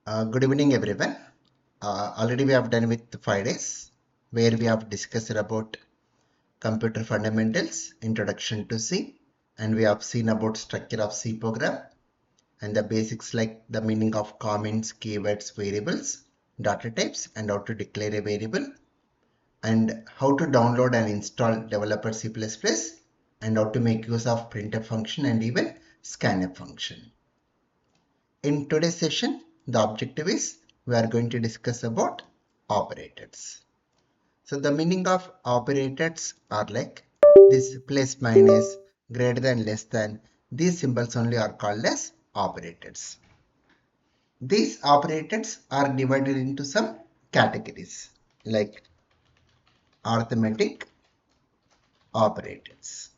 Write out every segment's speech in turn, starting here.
Good evening, everyone. Already we have done with 5 days where we have discussed about computer fundamentals, introduction to C, and we have seen about structure of C program and the basics like the meaning of comments, keywords, variables, data types, and how to declare a variable, and how to download and install developer C++ and how to make use of printf function and even scanf function. In today's session, the objective is we are going to discuss about operators. So the meaning of operators are like this plus minus, greater than, less than. These symbols only are called as operators. These operators are divided into some categories like arithmetic operators.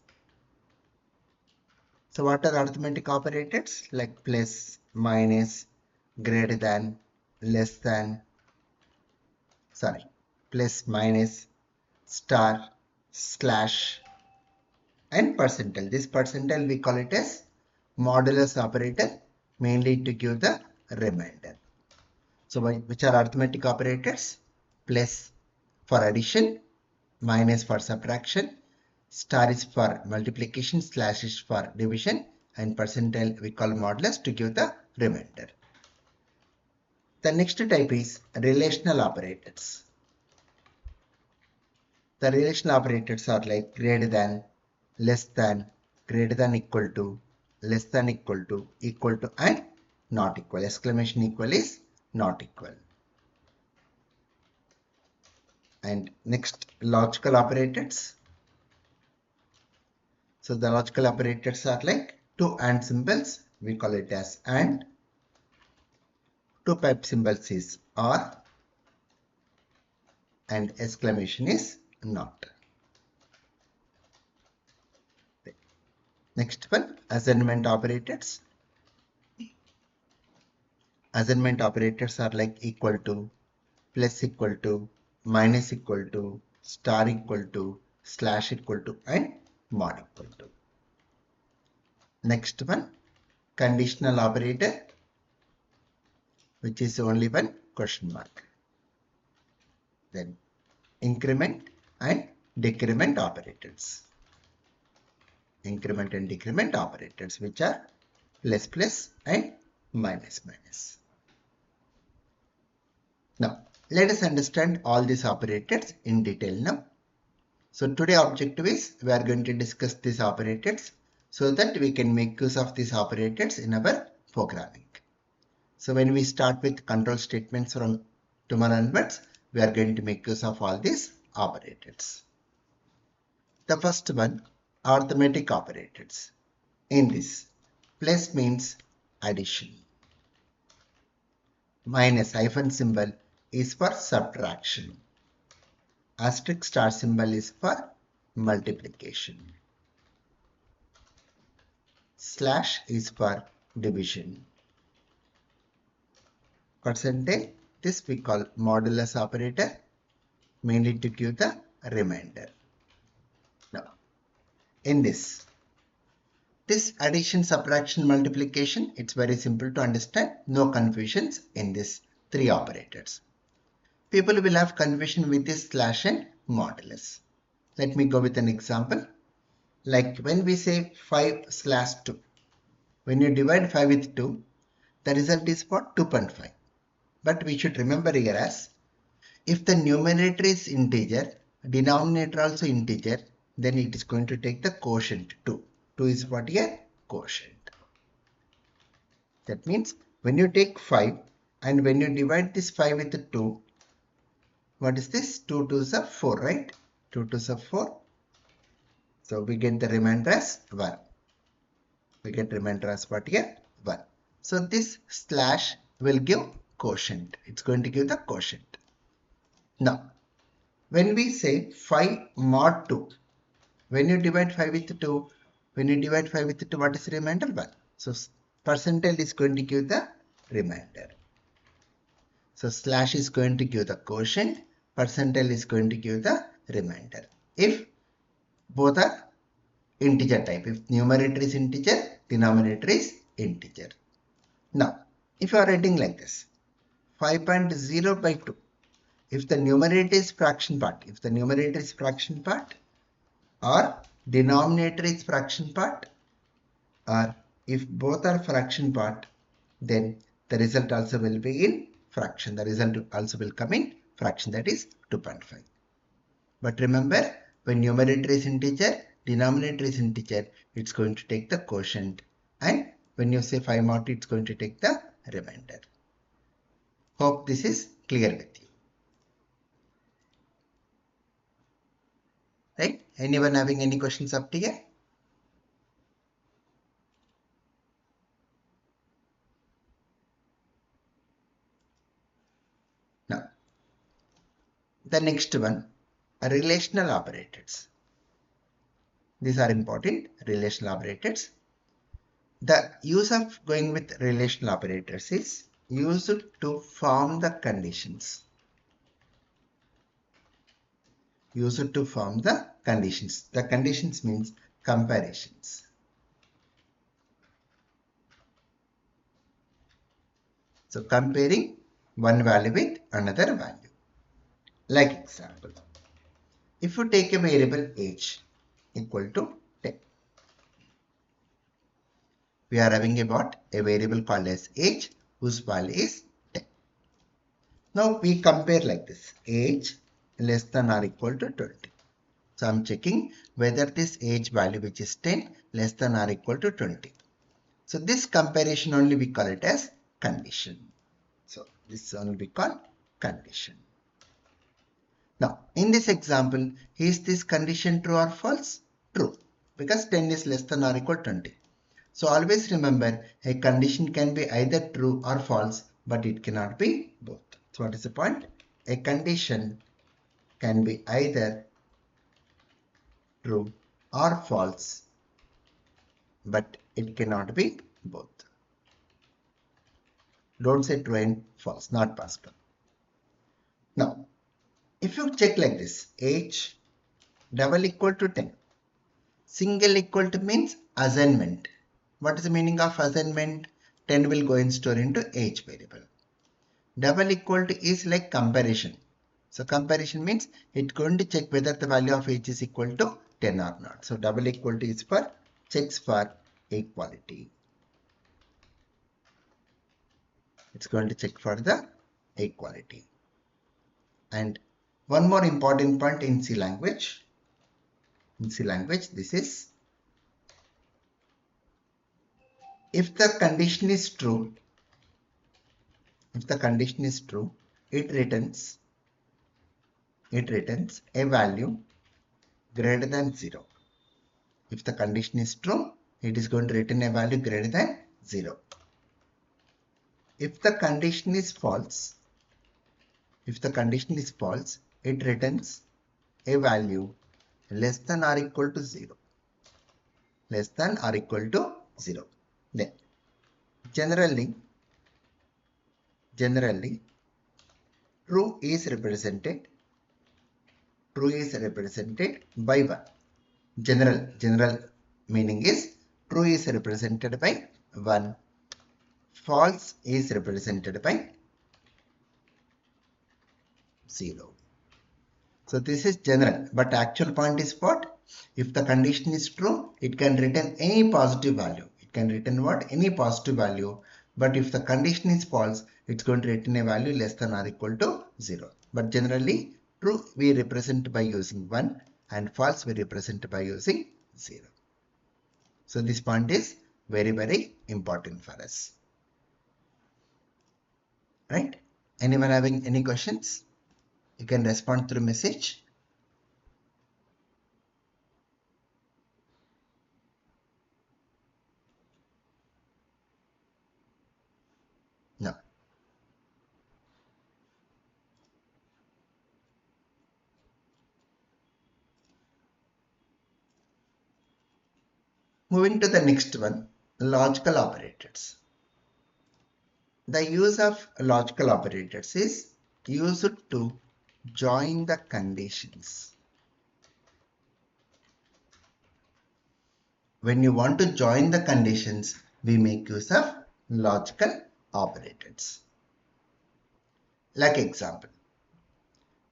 So what are arithmetic operators? Like plus, minus, greater than, less than, plus, minus, star, slash, and percentile. This percentile we call it as modulus operator, mainly to give the remainder. So which are arithmetic operators? Plus for addition, minus for subtraction, star is for multiplication, slash is for division, and percentile we call modulus to give the remainder. The next type is relational operators. The relational operators are like greater than, less than, greater than equal to, less than equal to, and not equal. Exclamation equal is not equal. And next, logical operators. So the logical operators are like two AND symbols. We call it as AND. Two pipe symbols is OR. And exclamation is not. Next one, assignment operators. Assignment operators are like equal to, plus equal to, minus equal to, star equal to, slash equal to, and mod equal to. Next one, conditional operator, which is only one question mark. Then increment and decrement operators. Increment and decrement operators, which are plus plus and minus minus. Now, let us understand all these operators in detail now. So today objective is we are going to discuss these operators so that we can make use of these operators in our programming. So when we start with control statements from tomorrow onwards, we are going to make use of all these operators. The first one, arithmetic operators. In this, plus means addition. Minus hyphen symbol is for subtraction. Asterisk star symbol is for multiplication. Slash is for division. Percentage, this we call modulus operator, mainly to give the remainder. Now, in this addition, subtraction, multiplication, it's very simple to understand. No confusions in these three operators. People will have confusion with this slash and modulus. Let me go with an example. Like when we say 5 slash 2, when you divide 5 with 2, the result is for 2.5. But we should remember here as if the numerator is integer, denominator also integer, then it is going to take the quotient 2. 2 is what here? Quotient. That means when you take 5 and when you divide this 5 with 2, what is this? 2 2s are 4, right? 2 2s are 4. So we get the remainder as 1. We get remainder as what here? 1. So this slash will give quotient. It's going to give the quotient. Now, when we say 5 mod 2, when you divide 5 with 2, what is the remainder? 1. So percentile is going to give the remainder. So slash is going to give the quotient, percentile is going to give the remainder. If both are integer type, if numerator is integer, denominator is integer. Now, if you are writing like this, 5.0 by 2. If the numerator is fraction part, or denominator is fraction part, or if both are fraction part, then the result also will be in fraction. The result also will come in fraction, that is 2.5. But remember, when numerator is integer, denominator is integer, it's going to take the quotient. And when you say 5 mod, it's going to take the remainder. Hope this is clear with you. Right? Anyone having any questions up to here? Now, the next one, relational operators. These are important, relational operators. The use of going with relational operators is used to form the conditions. Used to form the conditions. The conditions means comparisons. So comparing one value with another value. Like example, if you take a variable age equal to 10, we are having about a variable called as age whose value is 10. Now we compare like this, age less than or equal to 20. So I'm checking whether this age value which is 10 less than or equal to 20. So this comparison only we call it as condition. So this only we call condition. Now in this example, is this condition true or false? True, because 10 is less than or equal to 20. So always remember, a condition can be either true or false, but it cannot be both. So what is the point? A condition can be either true or false, but it cannot be both. Don't say true and false, not possible. Now, if you check like this, age double equal to 10, single equal to means assignment. What is the meaning of assignment? 10 will go and store into age variable. Double equal to is like comparison. So comparison means it's going to check whether the value of age is equal to 10 or not. So double equal to is for checks for equality. It's going to check for the equality. And one more important point in C language. In C language, this is if the condition is true, it returns a value greater than 0. If the condition is true, it is going to return a value greater than 0. If the condition is false, it returns a value less than or equal to 0. Less than or equal to 0. Then generally true is represented by 1. General meaning is true is represented by 1. False is represented by 0. So this is general, but actual point is what? If the condition is true, it can return any positive value. It can return what? Any positive value. But if the condition is false, it's going to return a value less than or equal to 0. But generally, true we represent by using 1 and false we represent by using 0. So this point is very, very important for us. Right? Anyone having any questions? You can respond through message. No. Moving to the next one, logical operators. The use of logical operators is used to join the conditions. When you want to join the conditions, we make use of logical operators. Like example,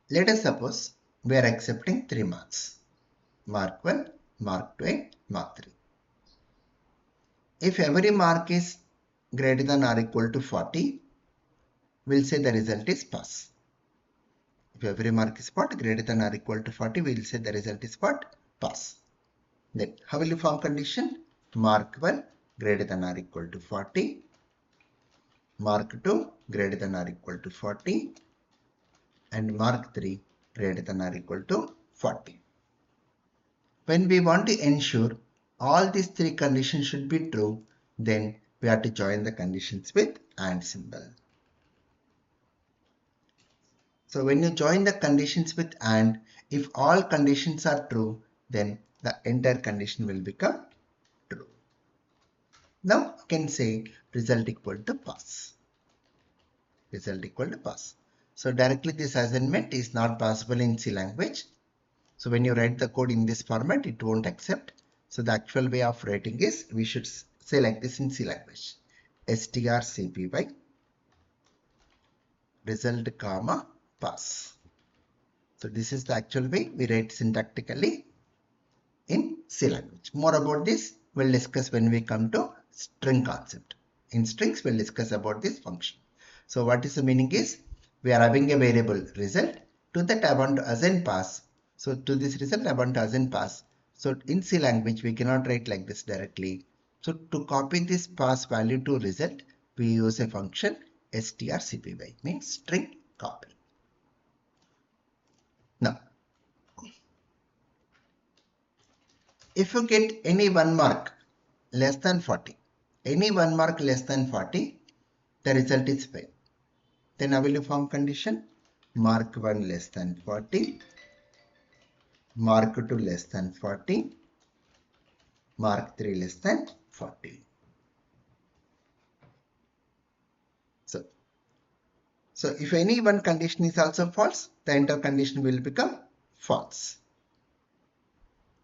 let us suppose we are accepting 3 marks. Mark 1, Mark 2 and Mark 3. If every mark is greater than or equal to 40, we'll say the result is pass. If every mark is what? Greater than or equal to 40, we'll say the result is what? Pass. Then how will you form condition? Mark 1 greater than or equal to 40. Mark 2 greater than or equal to 40. And Mark 3 greater than or equal to 40. When we want to ensure all these three conditions should be true, then we have to join the conditions with AND symbol. So when you join the conditions with AND, if all conditions are true, then the entire condition will become true. Now you can say result equal to pass. Result equal to pass. So directly this assignment is not possible in C language. So when you write the code in this format, it won't accept. So the actual way of writing is, we should say like this in C language. strcpy result comma pass. So this is the actual way we write syntactically in C language. More about this we'll discuss when we come to string concept. In strings we'll discuss about this function. So what is the meaning is, we are having a variable result. To that I want to assign pass. So to this result I want to assign pass. So in C language we cannot write like this directly. So to copy this pass value to result, we use a function strcpy, means string copy. Now if you get any 1 mark less than 40, any 1 mark less than 40, the result is fail. Then how will you form condition? Mark 1 less than 40, Mark 2 less than 40, Mark 3 less than 40. So if any one condition is also false, the entire condition will become false.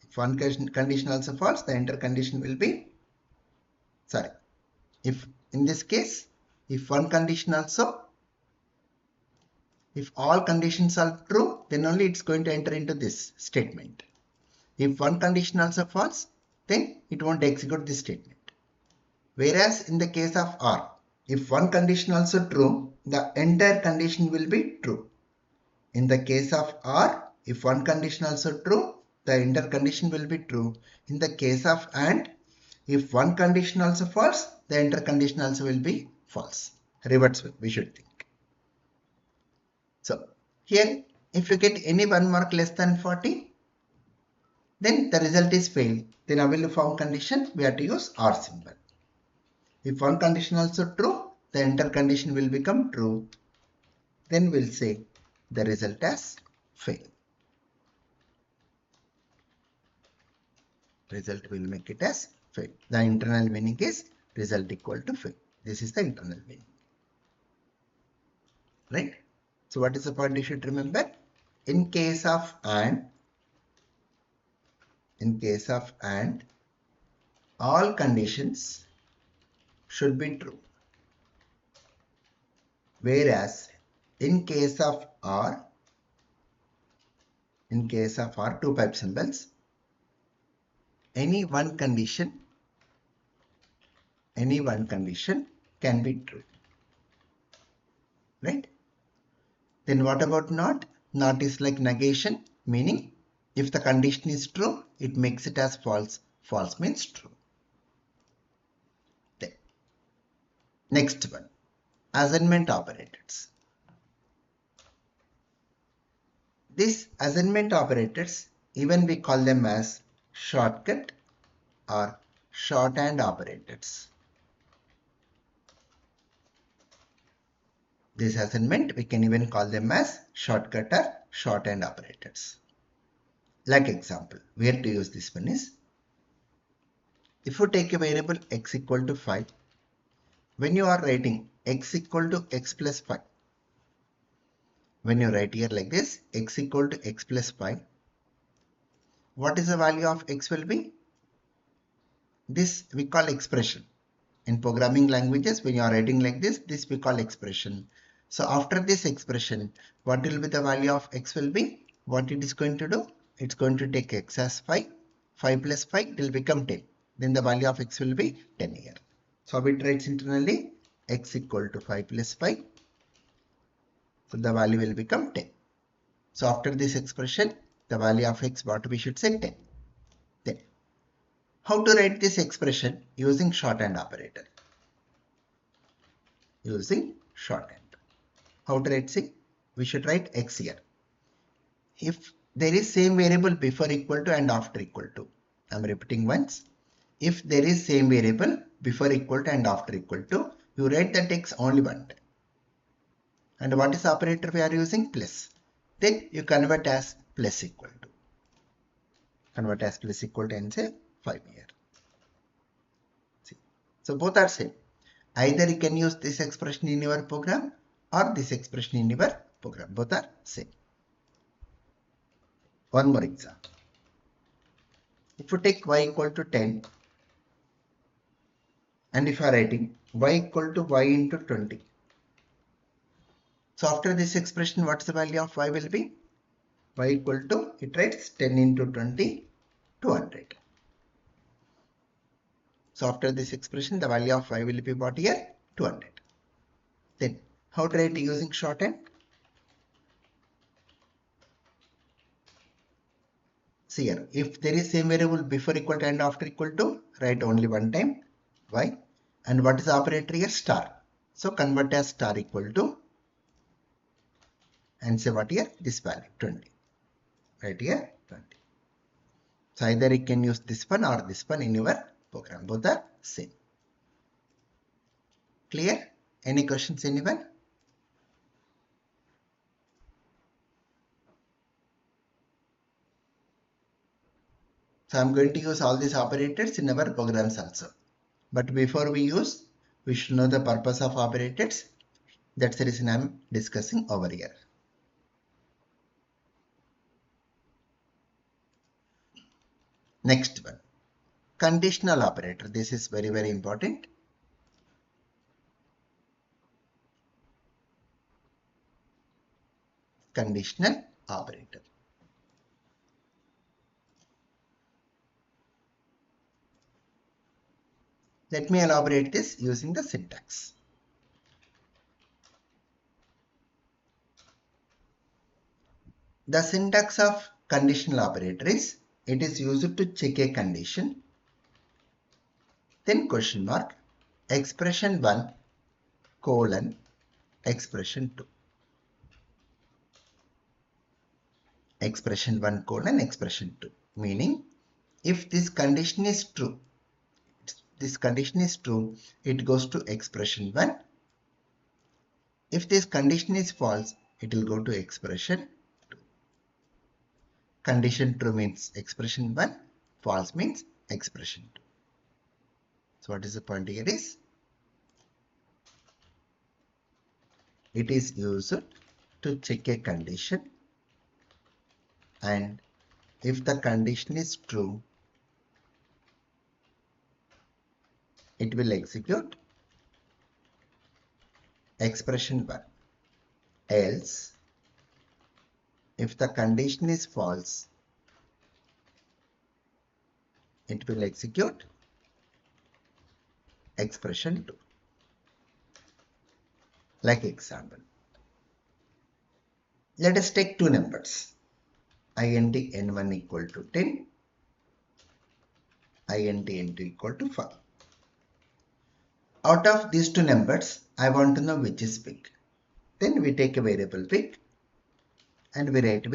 If one condition also false, the entire condition will be, if in this case, if one condition also, if all conditions are true, then only it's going to enter into this statement. If one condition also false, then it won't execute this statement. Whereas in the case of R, if one condition also true, the entire condition will be true. In the case of R, if one condition also true, the entire condition will be true. In the case of AND, if one condition also false, the entire condition also will be false. Reverse we should think. So here, if you get any 1 mark less than 40, then the result is fail. Then how will you form condition? We have to use R symbol. If one condition also true, the entire condition will become true. Then we'll say the result as fail. Result will make it as fail. The internal meaning is result equal to fail. This is the internal meaning. Right? So what is the point you should remember? In case of AND, all conditions should be true. Whereas in case of R, two pipe symbols, any one condition can be true. Right? Then what about not? Not is like negation, meaning if the condition is true, it makes it as false. False means true. Then next one, assignment operators. These assignment operators, even we call them as shortcut or shorthand operators. This assignment, we can even call them as shortcut or shorthand operators. Like example, where to use this one is, if you take a variable x equal to 5, when you are writing x equal to x plus 5, when you write here like this, x equal to x plus 5, what is the value of x will be? This we call expression. In programming languages, when you are writing like this we call expression. So after this expression, what will be the value of x will be? What it is going to do? It's going to take x as 5. 5 plus 5 will become 10. Then the value of x will be 10 here. So it writes internally x equal to 5 plus 5. So the value will become 10. So after this expression, the value of x, what we should say, 10. Then how to write this expression using shorthand operator? Using shorthand. How to write? See, we should write x here. If there is same variable before equal to and after equal to, I'm repeating once. If there is same variable before equal to and after equal to, you write that x only one time. And what is operator we are using? Plus. Then you convert as plus equal to. Convert as plus equal to and say 5 here. See. So both are same. Either you can use this expression in your program or this expression in your program. Both are same. One more example. If you take y equal to 10 and if you are writing y equal to y into 20. So after this expression, what's the value of y will be? Y equal to, it writes 10 into 20, 200. So after this expression, the value of y will be what here? 200. Then how to write using shorthand? See here, if there is same variable before equal to and after equal to, write only one time y. And what is the operator here? Star. So convert as star equal to and say what here? This value 20. Right here 20. So either you can use this one or this one in your program. Both are same. Clear? Any questions, anyone? So I'm going to use all these operators in our programs also. But before we use, we should know the purpose of operators. That's the reason I'm discussing over here. Next one. Conditional operator. This is very, very important. Conditional operator. Let me elaborate this using the syntax. The syntax of conditional operator is, it is used to check a condition, then question mark, expression 1, colon, expression 2. Expression 1 colon expression 2. Meaning, if this condition is true, it goes to expression 1. If this condition is false, it will go to expression 2. Condition true means expression 1, false means expression 2. So what is the point here is, it is used to check a condition, and if the condition is true, it will execute expression 1. Else, if the condition is false, it will execute expression 2. Like example, let us take two numbers, int n1 equal to 10, int n2 equal to 5. Out of these two numbers, I want to know which is big. Then we take a variable big and we have to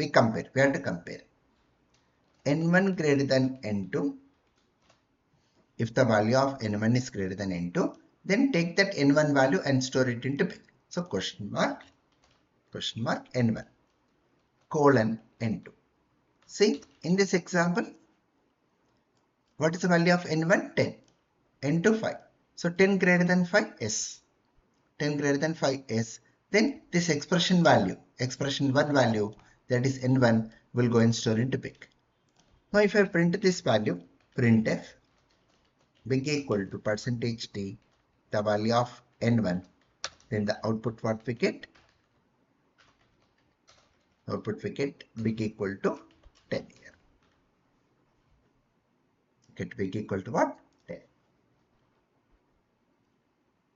compare. n1 greater than n2. If the value of n1 is greater than n2, then take that n1 value and store it into big. So question mark n1 colon n2. See, in this example, what is the value of n1? 10. n2 5. So 10 greater than 5, yes. 10 greater than 5, yes. Then this expression 1 value, that is n1, will go and store into big. Now if I print this value, printf big equal to %t, the value of n1, then the output what we get? Output we get big equal to 10 here. Get big equal to what? 10.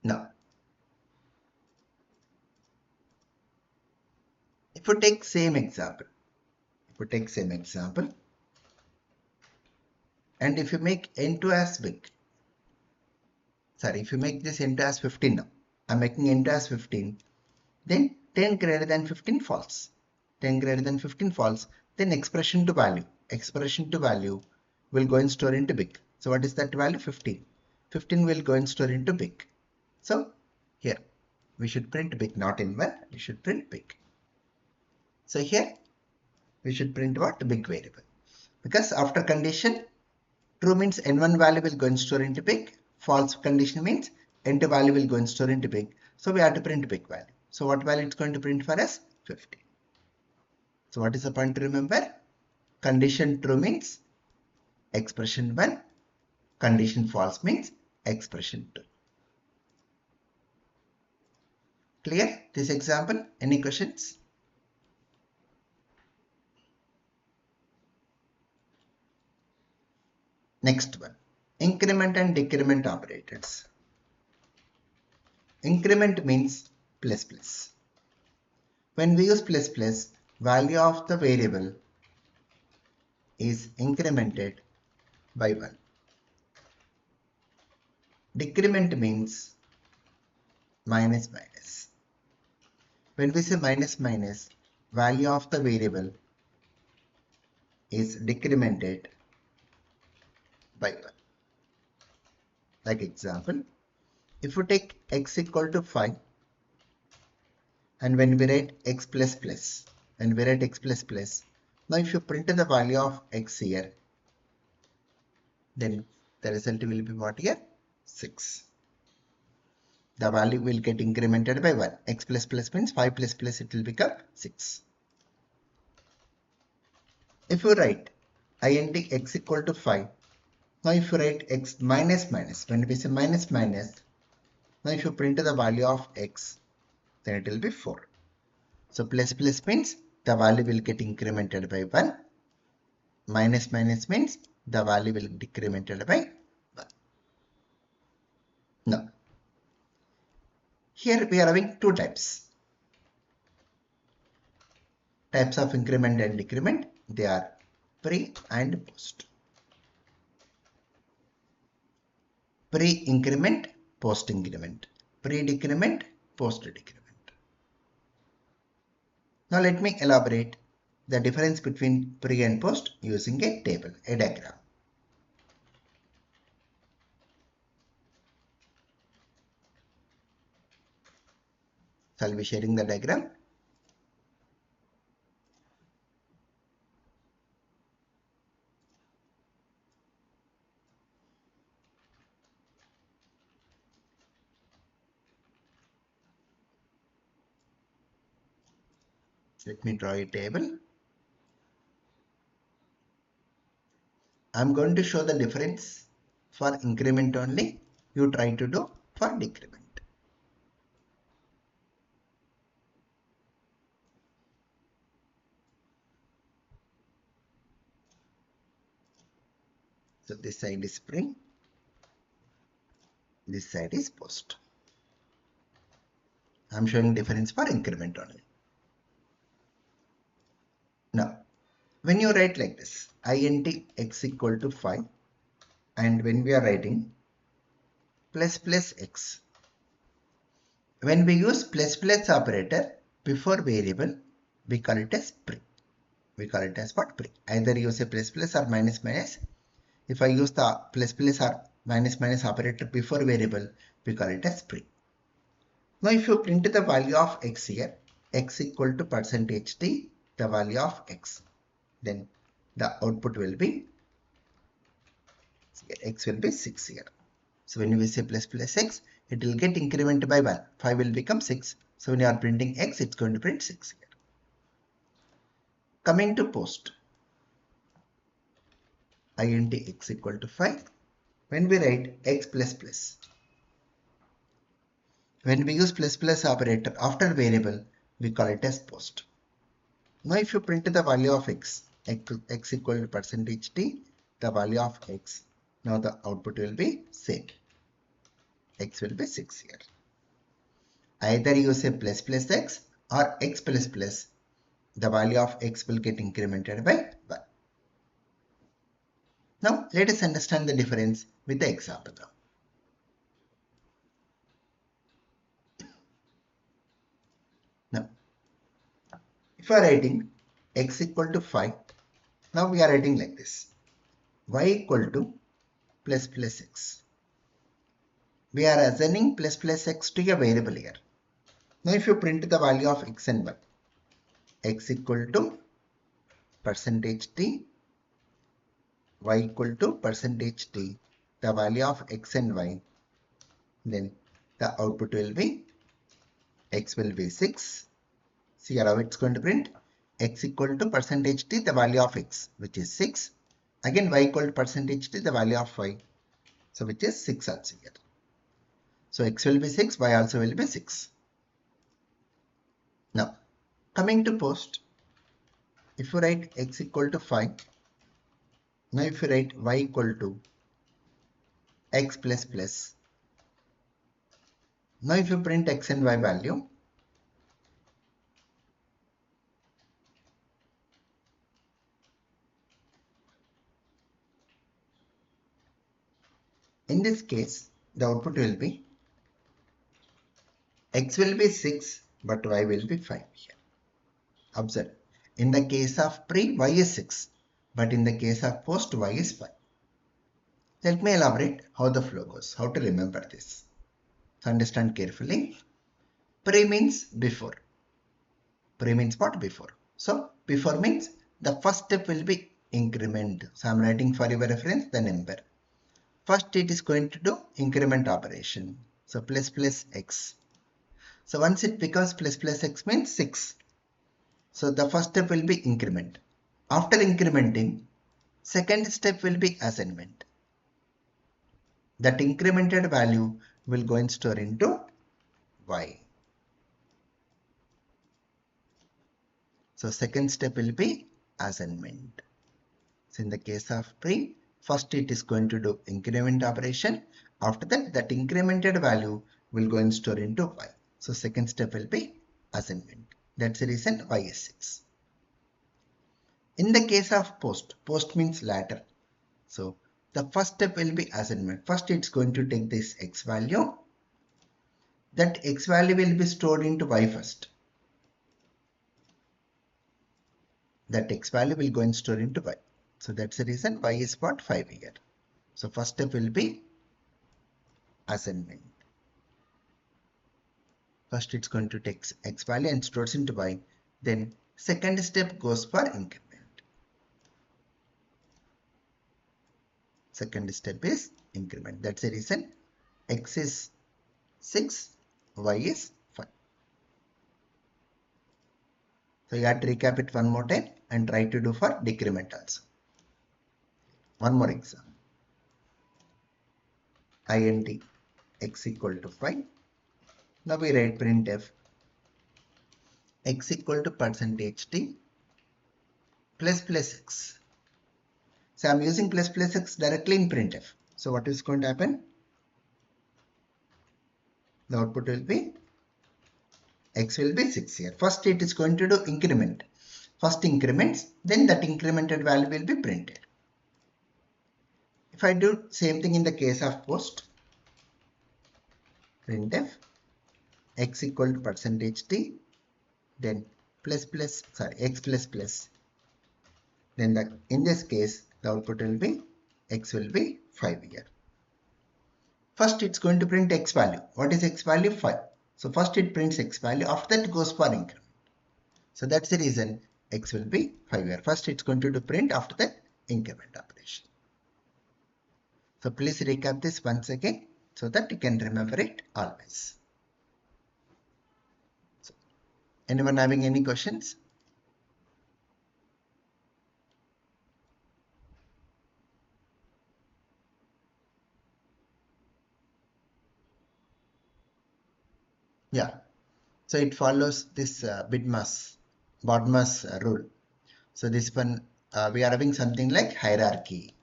Now, if you take same example, and if you make n2 as big, sorry, if you make this n2 as 15 now, I'm making n2 as 15, then 10 greater than 15 false. 10 greater than 15 false, then expression to value will go and store into big. So what is that value? 15. 15 will go and store into big. So here we should print big, not in1, we should print big. So here we should print what? Big variable. Because after condition, true means n1 value will go and store into big. False condition means n2 value will go and store into big. So we have to print big value. So what value it's going to print for us? 15. So what is the point to remember? Condition true means expression 1. Condition false means expression 2. Clear this example? Any questions? Next one, increment and decrement operators. Increment means plus plus. When we use plus plus, value of the variable is incremented by 1. Decrement means minus minus. When we say minus minus, value of the variable is decremented by 1. Like example, if you take x equal to 5, and when we write x plus plus, now if you print the value of x here, then the result will be what here? 6. The value will get incremented by 1. X plus plus means 5 plus plus, it will become 6. If you write int x equal to 5, now if you write x minus minus, when we say minus minus, now if you print the value of x, then it will be 4. So plus plus means the value will get incremented by 1. Minus minus means the value will decremented by 1. Now, here we are having two types of increment and decrement. They are pre and post. Pre-increment, post-increment. Pre-decrement, post-decrement. Now let me elaborate the difference between pre and post using a table, a diagram. So I'll be sharing the diagram. Let me draw a table. I'm going to show the difference for increment only. You try to do for decrement. So this side is pre, this side is post. I'm showing difference for increment only. Now, when you write like this, int x equal to 5, and when we are writing plus plus x, when we use plus plus operator before variable, we call it as pre. We call it as what? Pre. Either use a plus plus or minus minus. If I use the plus plus or minus minus operator before variable, we call it as pre. Now if you print the value of x here, x equal to %t, the value of x, then the output will be, x will be 6 here. So when we say plus plus x, it will get incremented by 1. 5 will become 6. So when you are printing x, it's going to print 6 here. Coming to post, int x equal to 5. When we write x plus plus, when we use plus plus operator after variable, we call it as post. Now if you print the value of x equal to percentage t, the value of x, now the output will be same. X will be 6 here. Either you say plus plus x or x plus plus, the value of x will get incremented by 1. Now let us understand the difference with the example. Now if you are writing x equal to 5, now we are writing like this: y equal to plus plus x. We are assigning plus plus x to a variable here. Now if you print the value of x and y, x equal to percentage t, y equal to percentage t, the value of x and y, then the output will be x will be 6. See here how it's going to print: x equal to percentage t, the value of x, which is 6. Again y equal to percentage t, the value of y, so which is 6 also here. So x will be 6, y also will be 6. Now coming to post, if you write x equal to 5, now if you write y equal to x plus plus, now if you print x and y value, in this case the output will be x will be 6 but y will be 5 here. Observe, in the case of pre, y is 6, but in the case of post, y is 5. Let me elaborate how the flow goes, how to remember this. So understand carefully. Pre means before. Pre means what? Before. So before means the first step will be increment. So I am writing for your reference the number. First it is going to do increment operation. So plus plus x. So once it becomes plus plus x means 6. So the first step will be increment. After incrementing, second step will be assignment. That incremented value will go and store into y. So second step will be assignment. So in the case of pre, first it is going to do increment operation. After that, that incremented value will go and store into y. So second step will be assignment. That's the reason y is 6. In the case of post, post means later. So the first step will be assignment. First it's going to take this x value. That x value will be stored into y first. That x value will go and store into y. So that's the reason y is what? 5 here. So first step will be assignment. First it's going to take x value and stores into y. Then second step goes for increment. Second step is increment. That's the reason x is 6, y is 5. So you have to recap it one more time and try to do for decrement also. One more example. int x equal to 5. Now we write printf x equal to percentage t plus plus x. So I am using plus plus x directly in printf. So what is going to happen? The output will be x will be 6 here. First it is going to do increment. First increments, then that incremented value will be printed. If I do same thing in the case of post, printf x equal to percentage t, then x plus plus, then in this case the output will be x will be 5 here. First it's going to print x value. What is x value? 5. So first it prints x value, after that it goes for increment. So that's the reason x will be 5 here. First it's going to do print, after that increment operation. So please recap this once again so that you can remember it always. So, anyone having any questions? Yeah. So it follows this bit mass Bodmer's rule. So this one we are having something like hierarchy.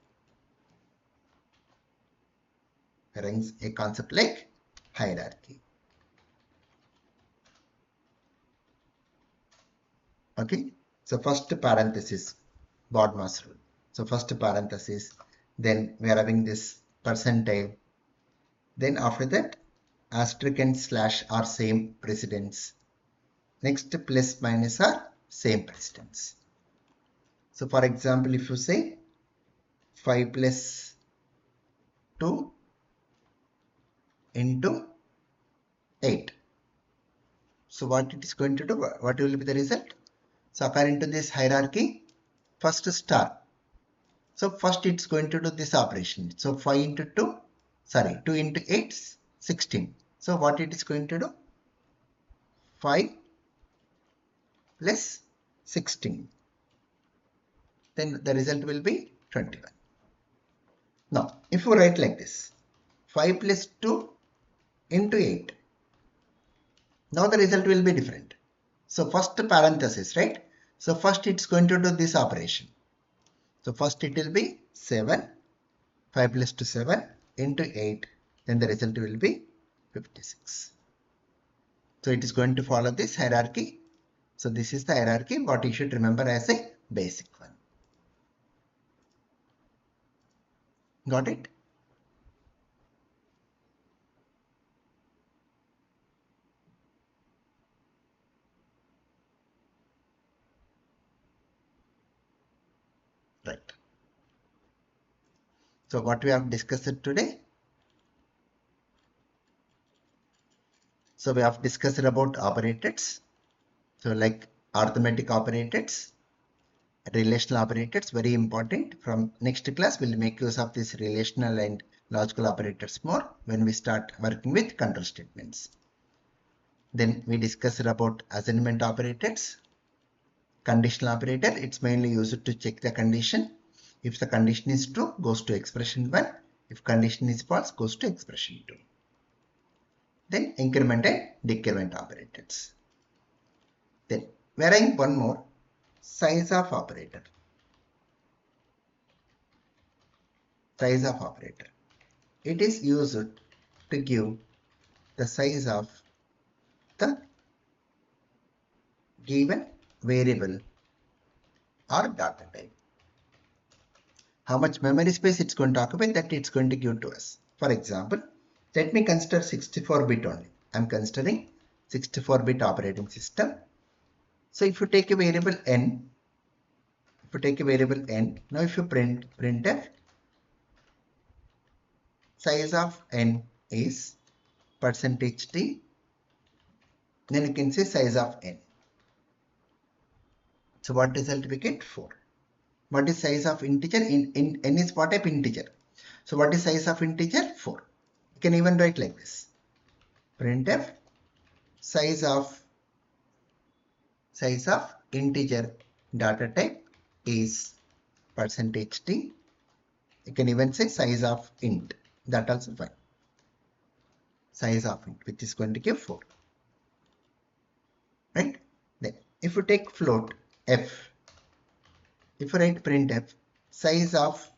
We are having a concept like hierarchy. Okay. So first parenthesis, Bodmer's rule. So first parenthesis, then we are having this percentile. Then after that, asterisk and slash are same precedence. Next, plus minus are same precedence. So for example, if you say 5 plus 2 into 8. So what it is going to do? What will be the result? So according to this hierarchy, first star. So first it's going to do this operation. So 2 into 8 is 16. So what it is going to do? 5 plus 16. Then the result will be 21. Now, if you write like this, 5 plus 2 into 8. Now the result will be different. So first parenthesis, right? So first it's going to do this operation. So first it will be 7, 5 plus 2 7 into 8. Then the result will be 56. So it is going to follow this hierarchy. So this is the hierarchy, what you should remember as a basic one. Got it? Right. So what we have discussed today? So we have discussed about operators. So like arithmetic operators, relational operators, very important. From next class, we'll make use of these relational and logical operators more when we start working with control statements. Then we discussed about assignment operators. Conditional operator, it's mainly used to check the condition. If the condition is true, goes to expression 1. If condition is false, goes to expression 2. Then increment and decrement operators. Then we are having one more, sizeof operator. Sizeof operator. It is used to give the size of the given variable or data type. How much memory space it's going to occupy, that it's going to give to us. For example, let me consider 64-bit only. I'm considering 64-bit operating system. So if you take a variable n, now if you printf, size of n is %t, then you can say size of n. So what result we get? 4. What is size of integer? In n is what type? Integer. So what is size of integer? 4. You can even write like this. Printf size of integer data type is %t. You can even say size of int. That also fine. Size of int, which is going to give 4. Right? Then if you take float f, if you write printf, size of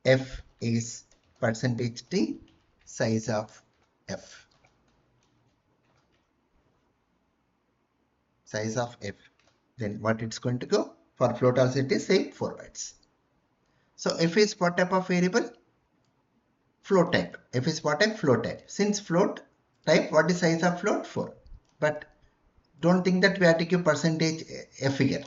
f is %t, size of f. Size of f. Then what it's going to go? For float also it is same 4 bytes. So f is what type of variable? Float type. F is what type? Float type. Since float type, what is size of float? 4. But don't think that we have to give %f here.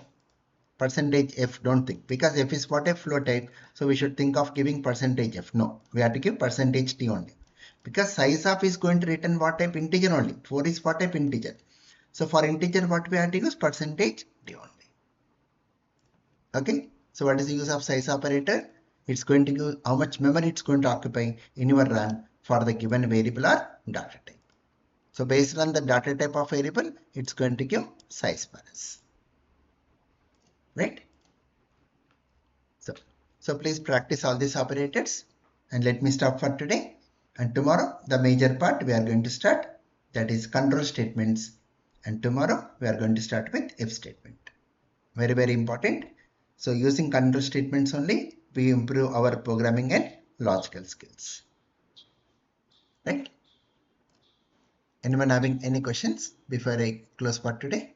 %f, don't think, because f is what a float type, so we should think of giving %f. No, we have to give %t only, because size of is going to return what type? Integer only. 4 is what type? Integer. So for integer, what we have to use? %t only. Okay. So what is the use of size operator? It's going to give how much memory it's going to occupy in your RAM for the given variable or data type. So based on the data type of variable, it's going to give size for us. Right? So please practice all these operators, and let me stop for today. And tomorrow, the major part we are going to start, that is control statements. And tomorrow we are going to start with if statement. Very, very important. So using control statements only, we improve our programming and logical skills. Right? Anyone having any questions before I close for today?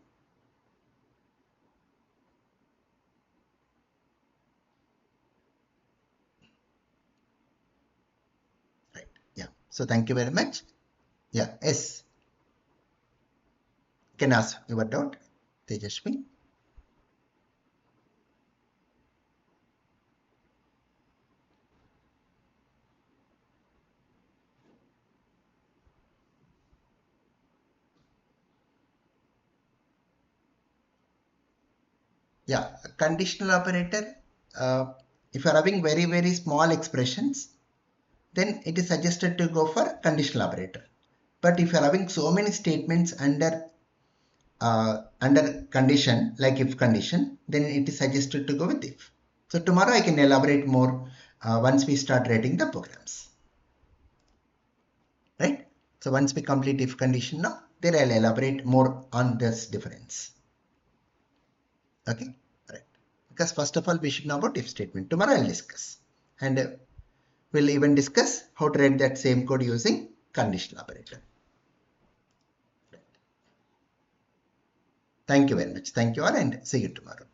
Right. Yeah. So thank you very much. Yeah. Yes. Can ask your doubt, Tejashwi. Yeah, conditional operator. If you are having very, very small expressions, then it is suggested to go for conditional operator. But if you are having so many statements under condition, like if condition, then it is suggested to go with if. So tomorrow I can elaborate more once we start writing the programs. Right? So once we complete if condition now, then I'll elaborate more on this difference. Okay, right. Because first of all, we should know about if statement. Tomorrow I'll discuss. And we'll even discuss how to write that same code using conditional operator. Thank you very much. Thank you all and see you tomorrow.